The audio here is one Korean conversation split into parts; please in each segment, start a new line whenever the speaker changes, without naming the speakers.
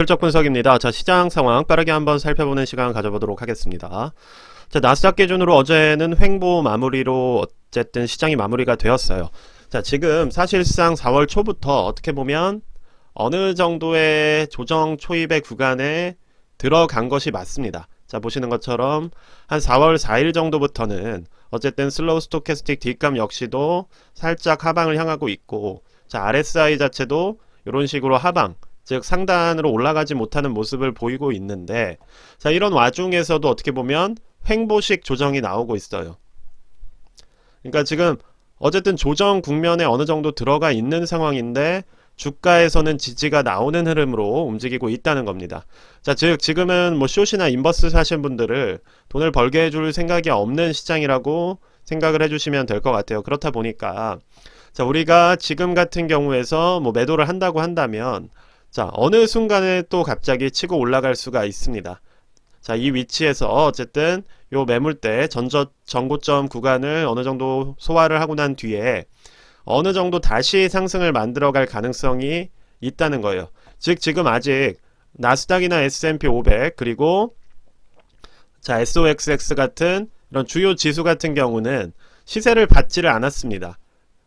실적 분석입니다. 자, 시장 상황 빠르게 한번 살펴보는 시간 가져보도록 하겠습니다. 자, 나스닥 기준으로 어제는 횡보 마무리로 어쨌든 시장이 마무리가 되었어요. 자, 지금 사실상 4월 초부터 어떻게 보면 어느 정도의 조정 초입의 구간에 들어간 것이 맞습니다. 자, 보시는 것처럼 한 4월 4일 정도부터는 어쨌든 슬로우 스토캐스틱 뒷감 역시도 살짝 하방을 향하고 있고, 자, RSI 자체도 이런 식으로 하방, 즉 상단으로 올라가지 못하는 모습을 보이고 있는데, 자, 이런 와중에서도 어떻게 보면 횡보식 조정이 나오고 있어요. 그러니까 지금 어쨌든 조정 국면에 어느 정도 들어가 있는 상황인데 주가에서는 지지가 나오는 흐름으로 움직이고 있다는 겁니다. 자, 즉 지금은 뭐 숏이나 인버스 사신 분들을 돈을 벌게 해줄 생각이 없는 시장이라고 생각을 해주시면 될 것 같아요. 그렇다 보니까 자, 우리가 지금 같은 경우에서 뭐 매도를 한다고 한다면, 자, 어느 순간에 또 갑자기 치고 올라갈 수가 있습니다. 자, 이 위치에서 어쨌든 요 매물대 전고점 구간을 어느 정도 소화를 하고 난 뒤에 어느 정도 다시 상승을 만들어갈 가능성이 있다는 거예요. 즉 지금 아직 나스닥이나 S&P 500 그리고 자, SOXX 같은 이런 주요 지수 같은 경우는 시세를 받지를 않았습니다.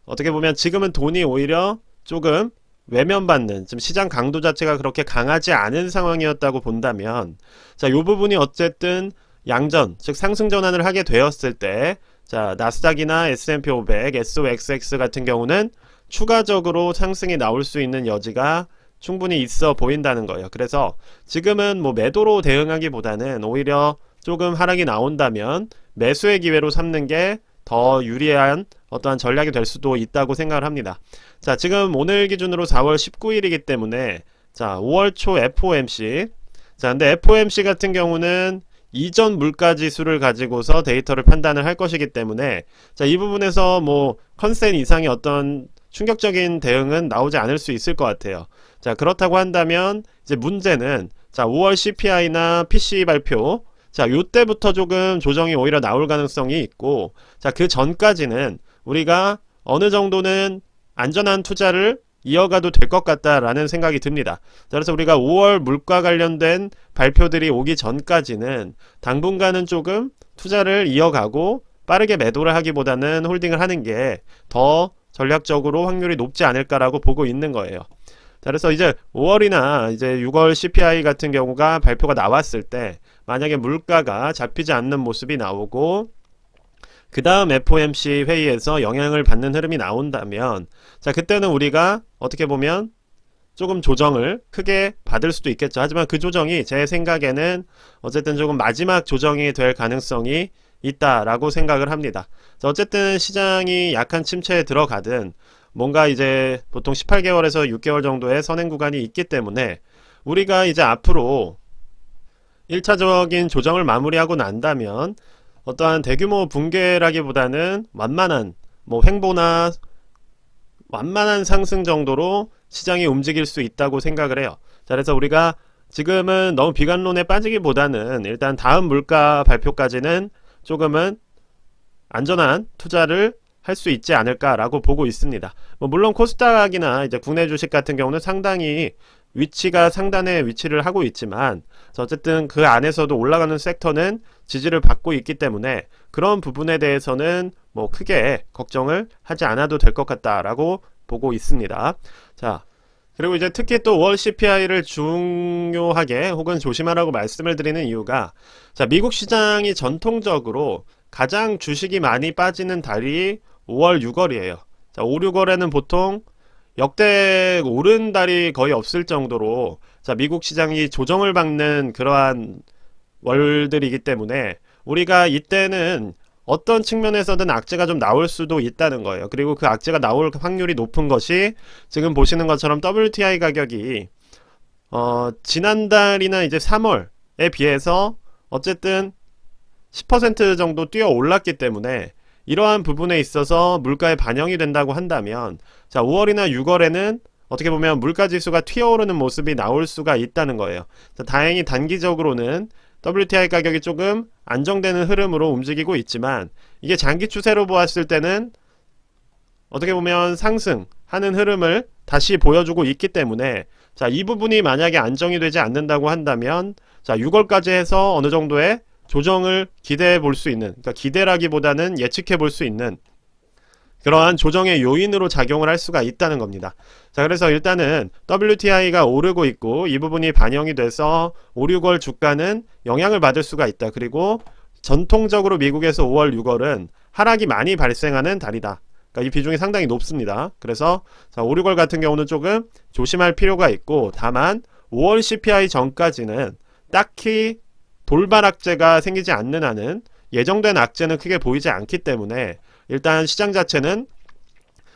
어떻게 보면 지금은 돈이 오히려 조금 외면받는, 지금 시장 강도 자체가 그렇게 강하지 않은 상황이었다고 본다면, 자, 요 부분이 어쨌든 양전, 즉 상승 전환을 하게 되었을 때, 자, 나스닥이나 S&P 500, SOXX 같은 경우는 추가적으로 상승이 나올 수 있는 여지가 충분히 있어 보인다는 거예요. 그래서 지금은 뭐 매도로 대응하기보다는 오히려 조금 하락이 나온다면 매수의 기회로 삼는 게 더 유리한 어떠한 전략이 될 수도 있다고 생각을 합니다. 자, 지금 오늘 기준으로 4월 19일이기 때문에 자, 5월 초 FOMC, 자, 근데 FOMC 같은 경우는 이전 물가 지수를 가지고서 데이터를 판단을 할 것이기 때문에, 자, 이 부분에서 뭐 컨센 이상의 어떤 충격적인 대응은 나오지 않을 수 있을 것 같아요. 자, 그렇다고 한다면 이제 문제는 자, 5월 CPI나 PCE 발표, 자, 요때부터 조금 조정이 오히려 나올 가능성이 있고, 자, 그 전까지는 우리가 어느 정도는 안전한 투자를 이어가도 될 것 같다라는 생각이 듭니다. 자, 그래서 우리가 5월 물가 관련된 발표들이 오기 전까지는 당분간은 조금 투자를 이어가고 빠르게 매도를 하기보다는 홀딩을 하는 게 더 전략적으로 확률이 높지 않을까라고 보고 있는 거예요. 자, 그래서 이제 5월이나 이제 6월 CPI 같은 경우가 발표가 나왔을 때 만약에 물가가 잡히지 않는 모습이 나오고 그 다음 FOMC 회의에서 영향을 받는 흐름이 나온다면, 자, 그때는 우리가 어떻게 보면 조금 조정을 크게 받을 수도 있겠죠. 하지만 그 조정이 제 생각에는 어쨌든 조금 마지막 조정이 될 가능성이 있다라고 생각을 합니다. 자, 어쨌든 시장이 약한 침체에 들어가든 뭔가 이제 보통 18개월에서 6개월 정도의 선행 구간이 있기 때문에 우리가 이제 앞으로 1차적인 조정을 마무리하고 난다면 어떠한 대규모 붕괴라기보다는 완만한 뭐 횡보나 완만한 상승 정도로 시장이 움직일 수 있다고 생각을 해요. 자, 그래서 우리가 지금은 너무 비관론에 빠지기보다는 일단 다음 물가 발표까지는 조금은 안전한 투자를 할 수 있지 않을까라고 보고 있습니다. 뭐 물론 코스닥이나 이제 국내 주식 같은 경우는 상당히 위치가 상단에 위치를 하고 있지만, 어쨌든 그 안에서도 올라가는 섹터는 지지를 받고 있기 때문에 그런 부분에 대해서는 뭐 크게 걱정을 하지 않아도 될 것 같다라고 보고 있습니다. 자, 그리고 이제 특히 또 월 CPI를 중요하게 혹은 조심하라고 말씀을 드리는 이유가, 자, 미국 시장이 전통적으로 가장 주식이 많이 빠지는 달이 5월, 6월이에요. 자, 5, 6월에는 보통 역대 오른 달이 거의 없을 정도로 자, 미국 시장이 조정을 받는 그러한 월들이기 때문에 우리가 이때는 어떤 측면에서든 악재가 좀 나올 수도 있다는 거예요. 그리고 그 악재가 나올 확률이 높은 것이 지금 보시는 것처럼 WTI 가격이 지난달이나 이제 3월에 비해서 어쨌든 10% 정도 뛰어 올랐기 때문에 이러한 부분에 있어서 물가에 반영이 된다고 한다면, 자, 5월이나 6월에는 어떻게 보면 물가 지수가 튀어오르는 모습이 나올 수가 있다는 거예요. 자, 다행히 단기적으로는 WTI 가격이 조금 안정되는 흐름으로 움직이고 있지만, 이게 장기 추세로 보았을 때는 어떻게 보면 상승하는 흐름을 다시 보여주고 있기 때문에 자, 이 부분이 만약에 안정이 되지 않는다고 한다면 자, 6월까지 해서 어느 정도의 조정을 기대해 볼 수 있는, 그러니까 기대라기보다는 예측해 볼 수 있는 그러한 조정의 요인으로 작용을 할 수가 있다는 겁니다. 자, 그래서 일단은 WTI가 오르고 있고 이 부분이 반영이 돼서 5, 6월 주가는 영향을 받을 수가 있다. 그리고 전통적으로 미국에서 5월, 6월은 하락이 많이 발생하는 달이다. 그러니까 이 비중이 상당히 높습니다. 그래서 자, 5, 6월 같은 경우는 조금 조심할 필요가 있고, 다만 5월 CPI 전까지는 딱히 돌발 악재가 생기지 않는 한은 예정된 악재는 크게 보이지 않기 때문에 일단 시장 자체는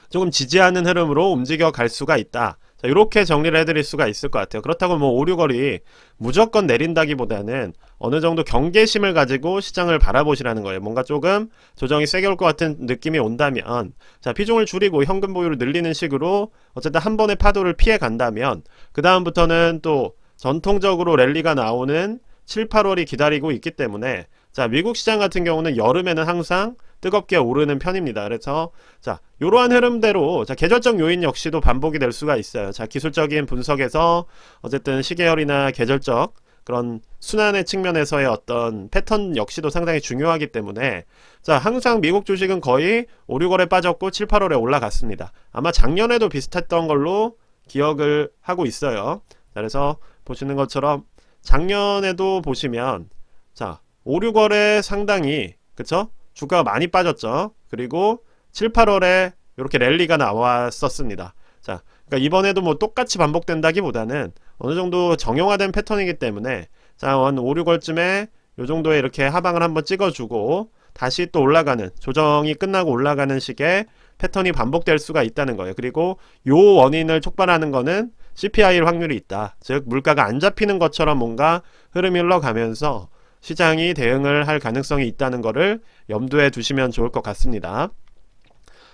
조금 지지하는 흐름으로 움직여 갈 수가 있다. 자, 이렇게 정리를 해드릴 수가 있을 것 같아요. 그렇다고 뭐 5, 6월이 무조건 내린다기보다는 어느 정도 경계심을 가지고 시장을 바라보시라는 거예요. 뭔가 조금 조정이 세게 올 것 같은 느낌이 온다면 자, 비중을 줄이고 현금 보유를 늘리는 식으로 어쨌든 한 번의 파도를 피해 간다면 그 다음부터는 또 전통적으로 랠리가 나오는 7, 8월이 기다리고 있기 때문에 자, 미국 시장 같은 경우는 여름에는 항상 뜨겁게 오르는 편입니다. 그래서 자, 이러한 흐름대로 자, 계절적 요인 역시도 반복이 될 수가 있어요. 자, 기술적인 분석에서 어쨌든 시계열이나 계절적 그런 순환의 측면에서의 어떤 패턴 역시도 상당히 중요하기 때문에 자, 항상 미국 주식은 거의 5, 6월에 빠졌고 7, 8월에 올라갔습니다. 아마 작년에도 비슷했던 걸로 기억을 하고 있어요. 자, 그래서 보시는 것처럼 작년에도 보시면 자, 5, 6월에 상당히 그쵸? 주가가 많이 빠졌죠. 그리고 7, 8월에 이렇게 랠리가 나왔었습니다. 자, 그러니까 이번에도 뭐 똑같이 반복된다기보다는 어느 정도 정형화된 패턴이기 때문에 자, 한 5, 6월쯤에 요 정도에 이렇게 하방을 한번 찍어주고 다시 또 올라가는, 조정이 끝나고 올라가는 식의 패턴이 반복될 수가 있다는 거예요. 그리고 요 원인을 촉발하는 거는 CPI일 확률이 있다. 즉 물가가 안 잡히는 것처럼 뭔가 흐름이 흘러가면서 시장이 대응을 할 가능성이 있다는 것을 염두에 두시면 좋을 것 같습니다.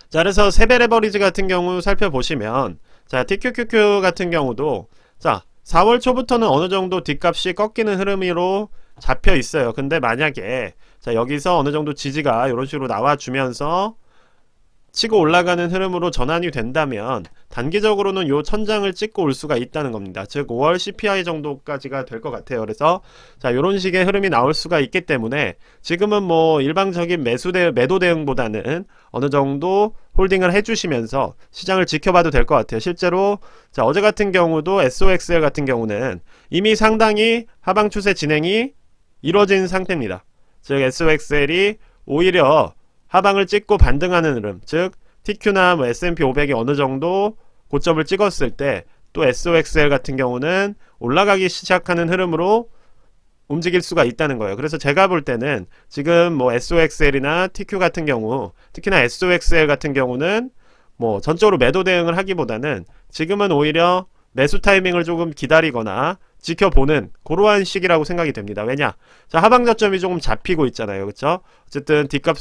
자, 그래서 세배 레버리지 같은 경우 살펴보시면 자, TQQQ 같은 경우도 자, 4월 초부터는 어느 정도 뒷값이 꺾이는 흐름으로 잡혀 있어요. 근데 만약에 자, 여기서 어느 정도 지지가 이런 식으로 나와주면서 치고 올라가는 흐름으로 전환이 된다면 단기적으로는 요 천장을 찍고 올 수가 있다는 겁니다. 즉 5월 CPI 정도까지가 될 것 같아요. 그래서 자, 요런 식의 흐름이 나올 수가 있기 때문에 지금은 뭐 일방적인 매도 대응보다는 어느 정도 홀딩을 해주시면서 시장을 지켜봐도 될 것 같아요. 실제로 자, 어제 같은 경우도 SOXL 같은 경우는 이미 상당히 하방 추세 진행이 이루어진 상태입니다. 즉 SOXL이 오히려 하방을 찍고 반등하는 흐름, 즉 TQ나 뭐 S&P 500이 어느 정도 고점을 찍었을 때 또 SOXL 같은 경우는 올라가기 시작하는 흐름으로 움직일 수가 있다는 거예요. 그래서 제가 볼 때는 지금 뭐 SOXL이나 TQ 같은 경우, 특히나 SOXL 같은 경우는 뭐 전적으로 매도 대응을 하기보다는 지금은 오히려 매수 타이밍을 조금 기다리거나 지켜보는 그러한 시기라고 생각이 됩니다. 왜냐? 자, 하방 저점이 조금 잡히고 있잖아요. 그렇죠? 어쨌든 뒷값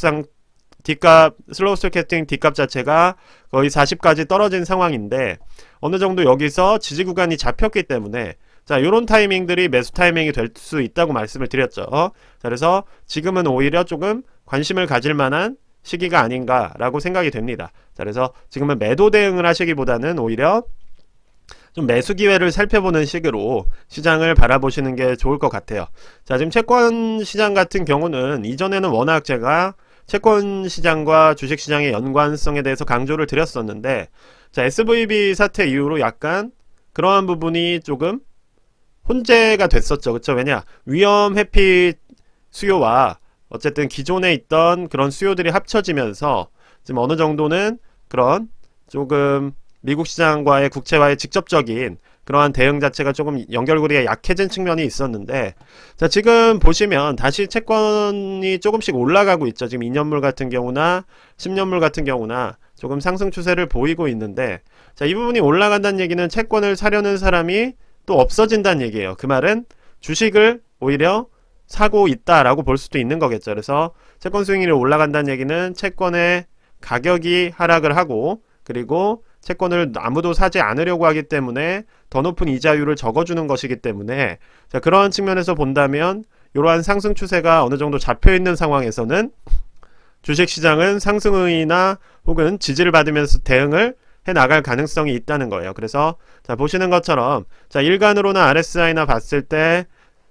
슬로우 스토캐스팅 뒷값 자체가 거의 40까지 떨어진 상황인데 어느 정도 여기서 지지 구간이 잡혔기 때문에 자, 요런 타이밍들이 매수 타이밍이 될 수 있다고 말씀을 드렸죠. 자, 그래서 지금은 오히려 조금 관심을 가질 만한 시기가 아닌가라고 생각이 됩니다. 자, 그래서 지금은 매도 대응을 하시기보다는 오히려 좀 매수 기회를 살펴보는 식으로 시장을 바라보시는 게 좋을 것 같아요. 자, 지금 채권 시장 같은 경우는 이전에는 워낙 제가 채권 시장과 주식 시장의 연관성에 대해서 강조를 드렸었는데 자, SVB 사태 이후로 약간 그러한 부분이 조금 혼재가 됐었죠. 그쵸? 왜냐? 위험 회피 수요와 어쨌든 기존에 있던 그런 수요들이 합쳐지면서 지금 어느 정도는 그런 조금 미국 시장과의 국채와의 직접적인 그러한 대응 자체가 조금 연결고리가 약해진 측면이 있었는데 자, 지금 보시면 다시 채권이 조금씩 올라가고 있죠. 지금 2년물 같은 경우나 10년물 같은 경우나 조금 상승 추세를 보이고 있는데 자, 이 부분이 올라간다는 얘기는 채권을 사려는 사람이 또 없어진다는 얘기예요. 그 말은 주식을 오히려 사고 있다라고 볼 수도 있는 거겠죠. 그래서 채권 수익률이 올라간다는 얘기는 채권의 가격이 하락을 하고 그리고 채권을 아무도 사지 않으려고 하기 때문에 더 높은 이자율을 적어주는 것이기 때문에 자, 그러한 측면에서 본다면 이러한 상승 추세가 어느 정도 잡혀있는 상황에서는 주식시장은 상승이나 혹은 지지를 받으면서 대응을 나갈 가능성이 있다는 거예요. 그래서 자, 보시는 것처럼 자, 일간으로나 RSI나 봤을 때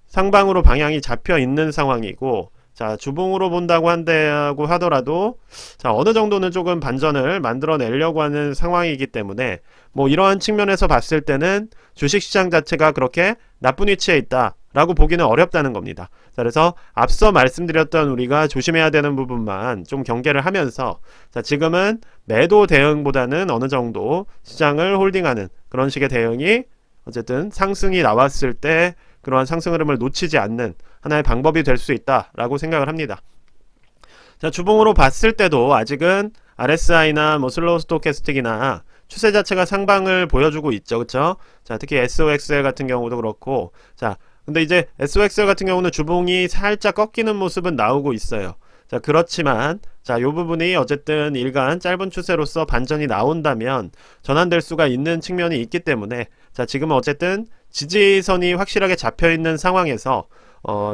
상방으로 방향이 잡혀 있는 상황이고, 자, 주봉으로 본다고 한다고 하더라도 자, 어느 정도는 조금 반전을 만들어내려고 하는 상황이기 때문에 뭐 이러한 측면에서 봤을 때는 주식시장 자체가 그렇게 나쁜 위치에 있다 라고 보기는 어렵다는 겁니다. 자, 그래서 앞서 말씀드렸던 우리가 조심해야 되는 부분만 좀 경계를 하면서 자, 지금은 매도 대응보다는 어느 정도 시장을 홀딩하는 그런 식의 대응이 어쨌든 상승이 나왔을 때 그러한 상승 흐름을 놓치지 않는 하나의 방법이 될 수 있다라고 생각을 합니다. 자, 주봉으로 봤을 때도 아직은 RSI나 뭐 슬로우 스토캐스틱이나 추세 자체가 상방을 보여주고 있죠. 그쵸? 자, 특히 SOXL 같은 경우도 그렇고, 자, 근데 이제 SOXL 같은 경우는 주봉이 살짝 꺾이는 모습은 나오고 있어요. 자, 그렇지만 자, 요 부분이 어쨌든 일간 짧은 추세로서 반전이 나온다면 전환될 수가 있는 측면이 있기 때문에 자, 지금은 어쨌든 지지선이 확실하게 잡혀 있는 상황에서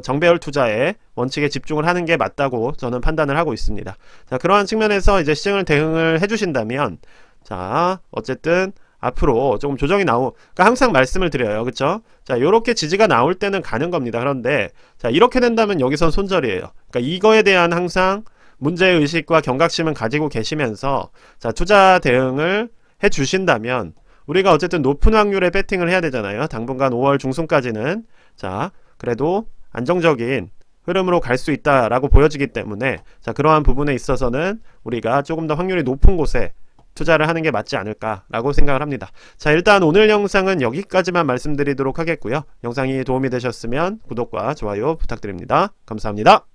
정배열 투자의 원칙에 집중을 하는 게 맞다고 저는 판단을 하고 있습니다. 자, 그러한 측면에서 이제 시장을 대응을 해주신다면 자, 어쨌든 앞으로 조금 조정이 그러니까 항상 말씀을 드려요. 그쵸? 자, 요렇게 지지가 나올 때는 가는 겁니다. 그런데 자, 이렇게 된다면 여기선 손절이에요. 그러니까 이거에 대한 항상 문제의식과 경각심을 가지고 계시면서 자, 투자 대응을 해 주신다면 우리가 어쨌든 높은 확률의 배팅을 해야 되잖아요. 당분간 5월 중순까지는 자, 그래도 안정적인 흐름으로 갈 수 있다라고 보여지기 때문에 자, 그러한 부분에 있어서는 우리가 조금 더 확률이 높은 곳에 투자를 하는 게 맞지 않을까라고 생각을 합니다. 자, 일단 오늘 영상은 여기까지만 말씀드리도록 하겠고요. 영상이 도움이 되셨으면 구독과 좋아요 부탁드립니다. 감사합니다.